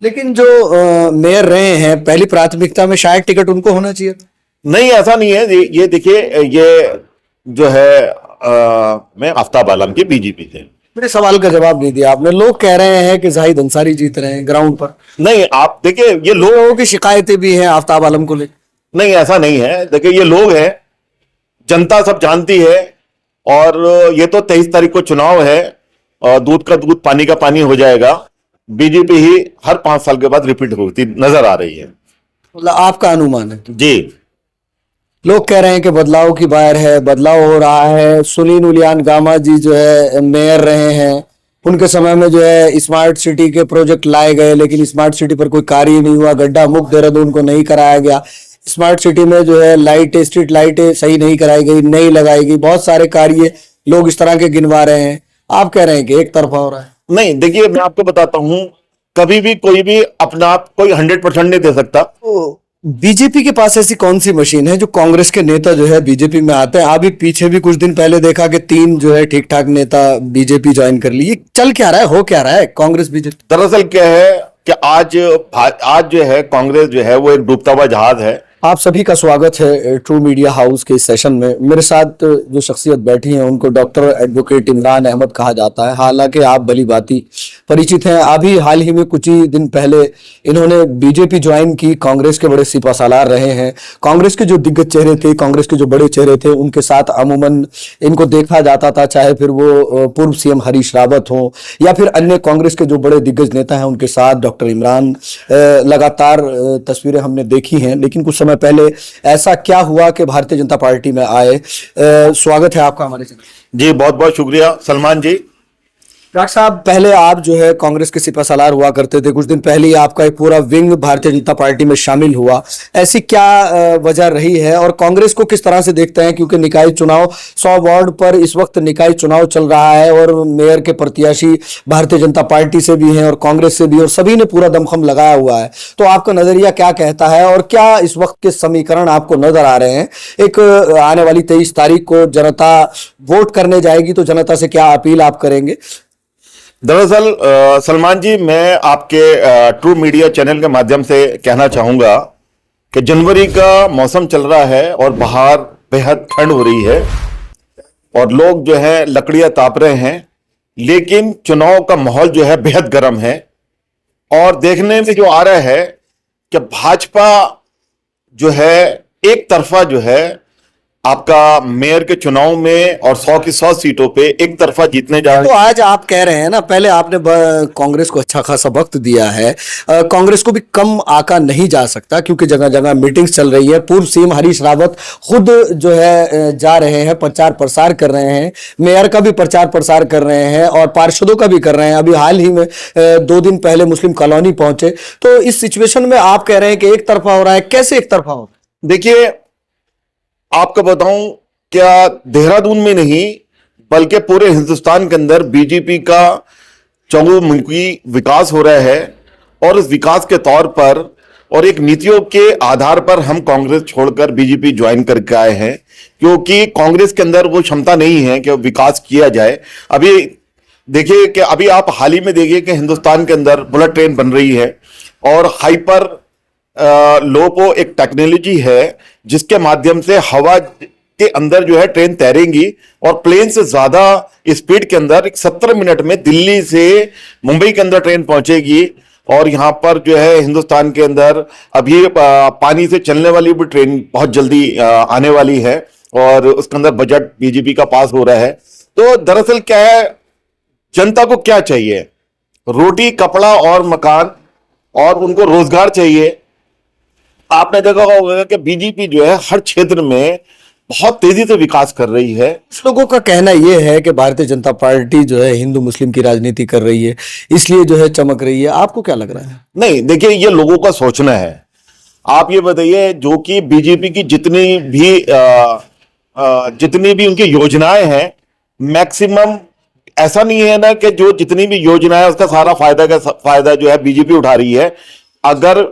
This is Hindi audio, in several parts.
लेकिन जो मेयर रहे हैं पहली प्राथमिकता में शायद टिकट उनको होना चाहिए। नहीं, ऐसा नहीं है। ये देखिए, ये जो है मैं आफ्ताब आलम के बीजेपी थे। मेरे सवाल का जवाब नहीं दिया आपने। लोग कह रहे हैं कि जाहिद अंसारी जीत रहे हैं ग्राउंड पर। नहीं, आप देखिए, ये लोगों की शिकायतें भी हैं आफ्ताब आलम को लेकर। नहीं, ऐसा नहीं है। देखिए, ये लोग हैं, जनता सब जानती है। और ये तो 23 तारीख को चुनाव है और दूध का दूध पानी का पानी हो जाएगा। बीजेपी ही हर 5 साल के बाद रिपीट होती नजर आ रही है। मतलब आपका अनुमान है? जी। लोग कह रहे हैं कि बदलाव की बाहर है, बदलाव हो रहा है। सुनील उलियान गामा जी जो है मेयर रहे हैं, उनके समय में जो है स्मार्ट सिटी के प्रोजेक्ट लाए गए, लेकिन स्मार्ट सिटी पर कोई कार्य नहीं हुआ। गड्ढा मुक्त देहरादून को नहीं कराया गया। स्मार्ट सिटी में जो है लाइटें, स्ट्रीट लाइटें सही नहीं कराई गई, नहीं लगाई गई। बहुत सारे कार्य लोग इस तरह के गिनवा रहे हैं। आप कह रहे हैं कि एक तरफा हो रहा है। नहीं, देखिए, मैं आपको बताता हूं, कभी भी कोई भी अपना आप कोई 100% नहीं दे सकता। तो बीजेपी के पास ऐसी कौन सी मशीन है जो कांग्रेस के नेता जो है बीजेपी में आते हैं? अभी पीछे भी कुछ दिन पहले देखा कि 3 जो है ठीक ठाक नेता बीजेपी ज्वाइन कर ली। चल क्या रहा है, हो क्या रहा है कांग्रेस बीजेपी? दरअसल क्या है कि आज जो है कांग्रेस जो है वो एक डूबता हुआ जहाज है। आप सभी का स्वागत है ट्रू मीडिया हाउस के इस सेशन में। मेरे साथ जो शख्सियत बैठी हैं उनको डॉक्टर एडवोकेट इमरान अहमद कहा जाता है। हालांकि आप भली भांति परिचित हैं। अभी हाल ही में कुछ ही दिन पहले इन्होंने बीजेपी ज्वाइन की। कांग्रेस के बड़े सिपासालार रहे हैं। कांग्रेस के जो दिग्गज चेहरे थे, कांग्रेस के जो बड़े चेहरे थे, उनके साथ अमूमन इनको देखा जाता था, चाहे फिर वो पूर्व सीएम हरीश रावत हो या फिर अन्य कांग्रेस के जो बड़े दिग्गज नेता हैं उनके साथ डॉक्टर इमरान। लगातार तस्वीरें हमने देखी हैं। लेकिन कुछ समय पहले ऐसा क्या हुआ कि भारतीय जनता पार्टी में आए? स्वागत है आपका हमारे चैनल। जी, बहुत बहुत शुक्रिया सलमान जी। डॉक्टर साहब, पहले आप जो है कांग्रेस के सिपासालार हुआ करते थे। कुछ दिन पहले ही आपका एक पूरा विंग भारतीय जनता पार्टी में शामिल हुआ। ऐसी क्या वजह रही है और कांग्रेस को किस तरह से देखते हैं? क्योंकि निकाय चुनाव 100 वार्ड पर इस वक्त निकाय चुनाव चल रहा है और मेयर के प्रत्याशी भारतीय जनता पार्टी से भी हैं और कांग्रेस से भी, और सभी ने पूरा दमखम लगाया हुआ है। तो आपका नजरिया क्या कहता है और क्या इस वक्त के समीकरण आपको नजर आ रहे हैं? एक आने वाली 23 तारीख को जनता वोट करने जाएगी, तो जनता से क्या अपील आप करेंगे? दरअसल सलमान जी, मैं आपके ट्रू मीडिया चैनल के माध्यम से कहना चाहूंगा कि जनवरी का मौसम चल रहा है और बाहर बेहद ठंड हो रही है और लोग जो है लकड़ियां ताप रहे हैं, लेकिन चुनाव का माहौल जो है बेहद गर्म है। और देखने में जो आ रहा है कि भाजपा जो है एक तरफा जो है आपका मेयर के चुनाव में और 100 की 100 सीटों पे एक तरफा जीतने जा रहे हैं। तो आज आप कह रहे हैं ना, पहले आपने कांग्रेस को अच्छा खासा वक्त दिया है। कांग्रेस को भी कम आका नहीं जा सकता क्योंकि जगह जगह मीटिंग्स चल रही है। पूर्व सीएम हरीश रावत खुद जो है जा रहे हैं, प्रचार प्रसार कर रहे हैं। मेयर का भी प्रचार प्रसार कर रहे हैं और पार्षदों का भी कर रहे हैं। अभी हाल ही में 2 दिन पहले मुस्लिम कॉलोनी पहुंचे। तो इस सिचुएशन में आप कह रहे हैं कि एक तरफा हो रहा है। कैसे एक तरफा हो? देखिए, आपको बताऊं, क्या देहरादून में नहीं बल्कि पूरे हिंदुस्तान के अंदर बीजेपी का चहुमुखी विकास हो रहा है। और इस विकास के तौर पर और एक नीतियों के आधार पर हम कांग्रेस छोड़कर बीजेपी ज्वाइन करके आए हैं, क्योंकि कांग्रेस के अंदर वो क्षमता नहीं है कि विकास किया जाए। अभी देखिए कि अभी आप हाल ही में देखिए कि हिंदुस्तान के अंदर बुलेट ट्रेन बन रही है और हाइपर लोपो एक टेक्नोलॉजी है जिसके माध्यम से हवा के अंदर जो है ट्रेन तैरेंगी और प्लेन से ज्यादा स्पीड के अंदर 17 मिनट में दिल्ली से मुंबई के अंदर ट्रेन पहुंचेगी। और यहां पर जो है हिंदुस्तान के अंदर अभी पानी से चलने वाली भी ट्रेन बहुत जल्दी आने वाली है और उसके अंदर बजट बीजेपी का पास हो रहा है। तो दरअसल क्या है, जनता को क्या चाहिए? रोटी, कपड़ा और मकान, और उनको रोजगार चाहिए। आपने देखा होगा कि बीजेपी जो है हर क्षेत्र में बहुत तेजी से विकास कर रही है। कुछ लोगों का कहना यह है कि भारतीय जनता पार्टी जो है हिंदू मुस्लिम की राजनीति कर रही है, इसलिए जो है चमक रही है। आपको क्या लग रहा है? नहीं, देखिए, ये लोगों का सोचना है। आप ये बताइए, जो कि बीजेपी की जितनी भी उनकी योजनाएं हैं, मैक्सिमम ऐसा नहीं है ना कि जो जितनी भी योजनाएं उसका सारा फायदा जो है बीजेपी उठा रही है। अगर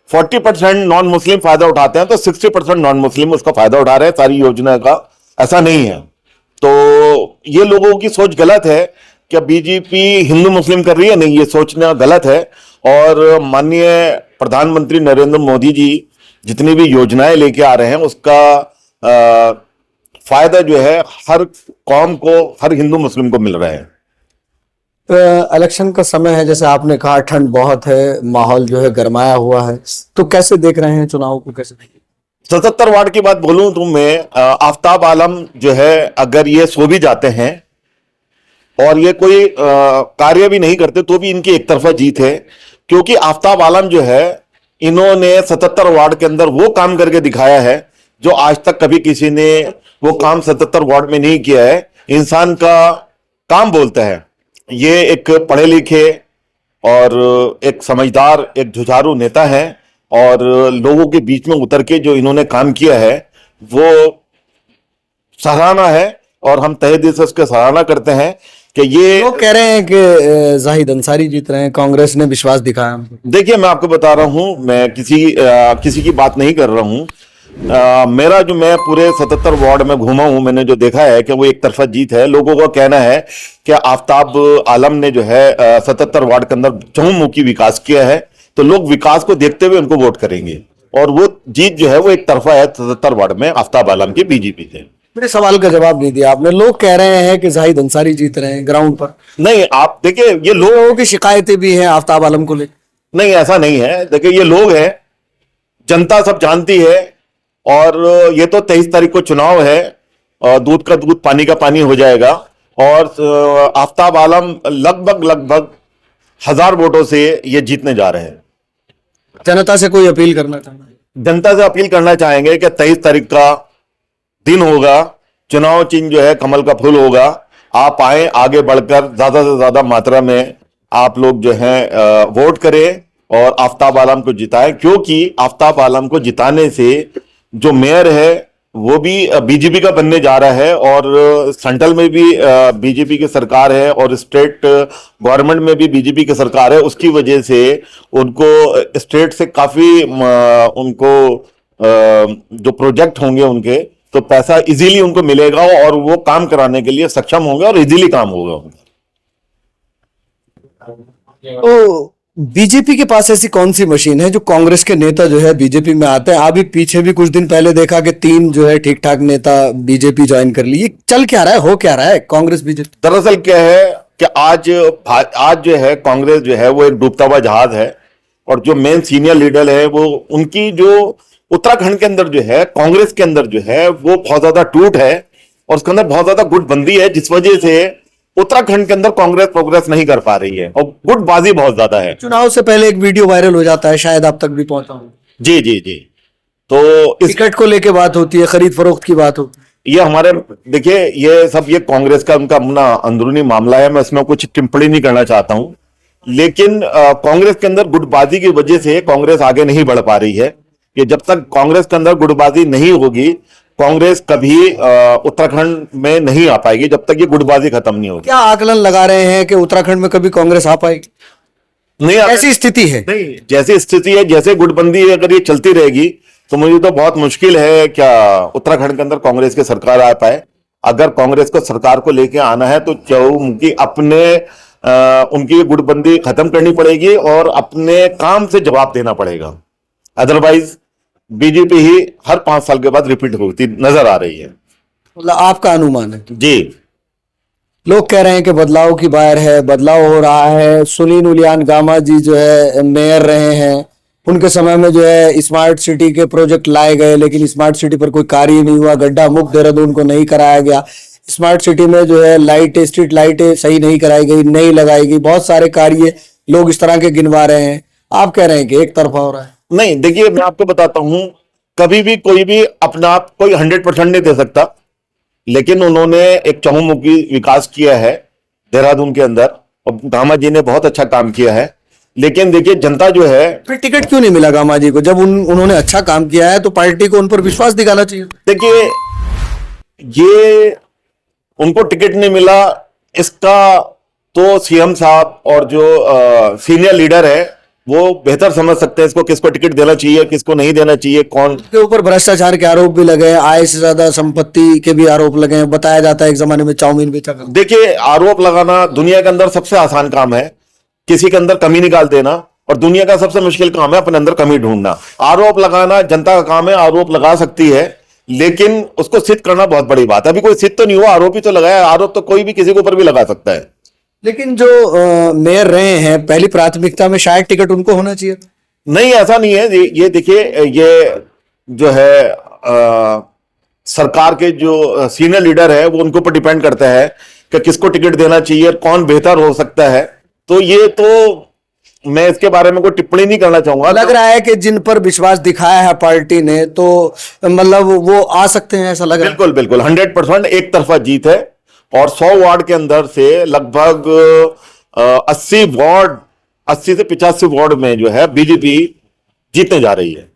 40% नॉन मुस्लिम फायदा उठाते हैं तो 60% नॉन मुस्लिम उसका फायदा उठा रहे हैं सारी योजना का। ऐसा नहीं है। तो ये लोगों की सोच गलत है क्या बीजेपी हिंदू मुस्लिम कर रही है? नहीं, ये सोचना गलत है। और माननीय प्रधानमंत्री नरेंद्र मोदी जी जितनी भी योजनाएं लेके आ रहे हैं उसका फायदा जो है हर कौम को, हर हिंदू मुस्लिम को मिल रहा है। इलेक्शन का समय है, जैसे आपने कहा ठंड बहुत है, माहौल जो है गरमाया हुआ है, तो कैसे देख रहे हैं चुनाव को, कैसे देख 77 वार्ड की बात बोलूं तो मैं आफ्ताब आलम जो है अगर ये सो भी जाते हैं और ये कोई कार्य भी नहीं करते तो भी इनकी एक तरफा जीत है। क्योंकि आफ्ताब आलम जो है इन्होंने 77 वार्ड के अंदर वो काम करके दिखाया है जो आज तक कभी किसी ने वो काम 77 वार्ड में नहीं किया है। इंसान का काम बोलता है। ये एक पढ़े लिखे और एक समझदार, एक जुझारू नेता है और लोगों के बीच में उतर के जो इन्होंने काम किया है वो सराहना है और हम तहे दिल से उसके सराहना करते हैं कि ये लोग कह रहे हैं कि जाहिद अंसारी जीत रहे हैं, कांग्रेस ने विश्वास दिखाया हमको। देखिए, मैं आपको बता रहा हूं, मैं किसी की बात नहीं कर रहा हूं। मैं पूरे 77 वार्ड में घूमा हूं, मैंने जो देखा है कि वो एक तरफा जीत है। लोगों का कहना है कि आफ्ताब आलम ने जो है 77 वार्ड के अंदर चहुमुखी विकास किया है, तो लोग विकास को देखते हुए उनको वोट करेंगे और वो जीत जो है वो एक तरफा है 77 वार्ड में आफ्ताब आलम की बीजेपी से। मेरे सवाल का जवाब नहीं दिया आपने। लोग कह रहे हैं कि जाहिद अंसारी जीत रहे हैं ग्राउंड पर। नहीं, आप देखिए, ये लोगों की शिकायतें भी हैं आफ्ताब आलम को लेकर। नहीं, ऐसा नहीं है। देखिए, ये लोग हैं, जनता सब जानती है और ये तो 23 तारीख को चुनाव है और दूध का दूध पानी का पानी हो जाएगा और आफ्ताब आलम लगभग 1000 वोटों से ये जीतने जा रहे हैं। जनता से कोई अपील करना चाहना है? जनता से अपील करना चाहेंगे कि 23 तारीख का दिन होगा, चुनाव चिन्ह जो है कमल का फूल होगा। आप आए, आगे बढ़कर ज्यादा से ज्यादा मात्रा में आप लोग जो है वोट करें और आफ्ताब आलम को जिताएं। क्योंकि आफ्ताब आलम को जिताने से जो मेयर है वो भी बीजेपी का बनने जा रहा है और सेंट्रल में भी बीजेपी की सरकार है और स्टेट गवर्नमेंट में भी बीजेपी की सरकार है। उसकी वजह से उनको स्टेट से काफी उनको जो प्रोजेक्ट होंगे उनके, तो पैसा इजीली उनको मिलेगा और वो काम कराने के लिए सक्षम होंगे और इजीली काम होगा उनका। तो बीजेपी के पास ऐसी कौन सी मशीन है जो कांग्रेस के नेता जो है बीजेपी में आते हैं? अभी पीछे भी कुछ दिन पहले देखा कि 3 जो है ठीक ठाक नेता बीजेपी ज्वाइन कर लिए। चल क्या रहा है, हो क्या रहा है कांग्रेस बीजेपी? दरअसल क्या है कि आज जो है कांग्रेस जो है वो एक डूबता हुआ जहाज है और जो मेन सीनियर लीडर है वो उनकी जो उत्तराखंड के अंदर जो है कांग्रेस के अंदर जो है वो बहुत ज्यादा टूट है और उसके अंदर बहुत ज्यादा गुटबंदी है, जिस वजह से उत्तराखंड के अंदर कांग्रेस प्रोग्रेस नहीं कर पा रही है और गुटबाजी बहुत ज्यादा है। चुनाव से पहले एक वीडियो वायरल हो जाता है, शायद आप तक भी पहुंचा हो। जी जी जी। तो इस टिकट को लेके बात होती है, खरीद फरोख्त की बात होती है। ये हमारे देखिए ये सब ये कांग्रेस का उनका अपना अंदरूनी मामला है, मैं इसमें कुछ टिप्पणी नहीं करना चाहता हूं। लेकिन कांग्रेस के अंदर गुटबाजी की वजह से कांग्रेस आगे नहीं बढ़ पा रही है। कि जब तक कांग्रेस के अंदर गुटबाजी नहीं होगी कांग्रेस कभी उत्तराखंड में नहीं आ पाएगी, जब तक ये गुटबाजी खत्म नहीं होगी। क्या आकलन लगा रहे हैं कि उत्तराखंड में कभी कांग्रेस आ पाएगी? नहीं, ऐसी स्थिति है। नहीं, जैसी स्थिति है, जैसे गुटबंदी अगर ये चलती रहेगी तो मुझे तो बहुत मुश्किल है क्या उत्तराखंड के अंदर कांग्रेस की सरकार आ पाए। अगर कांग्रेस को सरकार को लेके आना है तो चहुमुखी अपने उनकी गुटबंदी खत्म करनी पड़ेगी और अपने काम से जवाब देना पड़ेगा। अदरवाइज बीजेपी ही हर 5 साल के बाद रिपीट होती नजर आ रही है। मतलब आपका अनुमान है? जी। लोग कह रहे हैं कि बदलाव की बाहर है, बदलाव हो रहा है। सुनील उलियान गामा जी जो है मेयर रहे हैं, उनके समय में जो है स्मार्ट सिटी के प्रोजेक्ट लाए गए लेकिन स्मार्ट सिटी पर कोई कार्य नहीं हुआ। गड्ढा मुक्त देहरादून को नहीं कराया गया। स्मार्ट सिटी में जो है लाइटें, स्ट्रीट लाइटें सही नहीं कराई गई, नहीं लगाई गई। बहुत सारे कार्य लोग इस तरह के गिनवा रहे हैं। आप कह रहे हैं कि एक तरफा हो रहा है। नहीं, देखिए मैं आपको बताता हूं, कभी भी कोई भी अपना आप कोई 100% नहीं दे सकता, लेकिन उन्होंने एक चहुमुखी विकास किया है देहरादून के अंदर और गामा जी ने बहुत अच्छा काम किया है। लेकिन देखिए जनता जो है, फिर टिकट क्यों नहीं मिला गामा जी को? जब उन्होंने अच्छा काम किया है तो पार्टी को उन पर विश्वास दिखाना चाहिए। देखिए ये उनको टिकट नहीं मिला, इसका तो सीएम साहब और जो सीनियर लीडर है वो बेहतर समझ सकते हैं इसको, किसको टिकट देना चाहिए, किसको नहीं देना चाहिए, कौन। के ऊपर भ्रष्टाचार के आरोप भी लगे हैं, आय से ज्यादा संपत्ति के भी आरोप लगे हैं। बताया जाता है एक जमाने में चाउमीन बेचा करते देखिए, आरोप लगाना दुनिया के अंदर सबसे आसान काम है, किसी के अंदर कमी निकाल देना, और दुनिया का सबसे मुश्किल काम है अपने अंदर कमी ढूंढना। आरोप लगाना जनता का काम है, आरोप लगा सकती है, लेकिन उसको सिद्ध करना बहुत बड़ी बात है। अभी कोई सिद्ध तो नहीं हुआ, आरोप ही तो लगाया। आरोप तो कोई भी किसी के ऊपर भी लगा सकता है। लेकिन जो मेयर रहे हैं, पहली प्राथमिकता में शायद टिकट उनको होना चाहिए। नहीं, ऐसा नहीं है। ये देखिए, ये जो है सरकार के जो सीनियर लीडर है वो उनके ऊपर डिपेंड करता है कि किसको टिकट देना चाहिए, कौन बेहतर हो सकता है। तो ये तो मैं इसके बारे में कोई टिप्पणी नहीं करना चाहूंगा। लग रहा है कि जिन पर विश्वास दिखाया है पार्टी ने, तो मतलब वो आ सकते हैं, ऐसा लग रहा है। बिल्कुल बिल्कुल 100% एक तरफा जीत है, और 100 वार्ड के अंदर से लगभग 80 से 85 वार्ड में जो है बीजेपी जीतने जा रही है।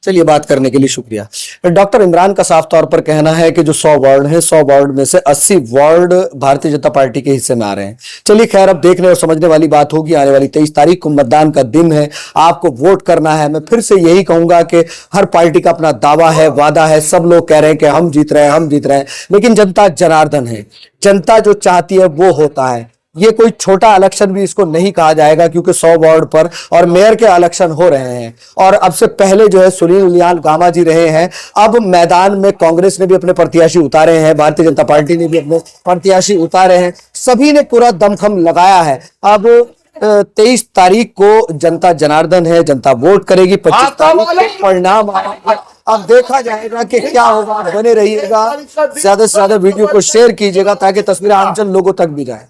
चलिए, बात करने के लिए शुक्रिया। डॉक्टर इमरान का साफ तौर पर कहना है कि जो 100 वार्ड हैं, 100 वार्ड में से 80 वार्ड भारतीय जनता पार्टी के हिस्से में आ रहे हैं। चलिए खैर, अब देखने और समझने वाली बात होगी। आने वाली 23 तारीख को मतदान का दिन है, आपको वोट करना है। मैं फिर से यही कहूंगा कि हर पार्टी का अपना दावा है, वादा है। सब लोग कह रहे हैं कि हम जीत रहे हैं, हम जीत रहे हैं, लेकिन जनता जनार्दन है। जनता जो चाहती है वो होता है। ये कोई छोटा इलेक्शन भी इसको नहीं कहा जाएगा, क्योंकि 100 वार्ड पर और मेयर के इलेक्शन हो रहे हैं। और अब से पहले जो है सुनील उनियाल गामा जी रहे हैं। अब मैदान में कांग्रेस ने भी अपने प्रत्याशी उतारे हैं, भारतीय जनता पार्टी ने भी अपने प्रत्याशी उतारे हैं। सभी ने पूरा दमखम लगाया है। अब 23 तारीख को जनता जनार्दन है, जनता वोट करेगी। 25 तारीख को परिणाम आएगा। अब देखा जाएगा कि क्या होगा। बने रहिएगा, ज्यादा से ज्यादा वीडियो को शेयर कीजिएगा ताकि तस्वीरें आमजन लोगों तक भी जाए।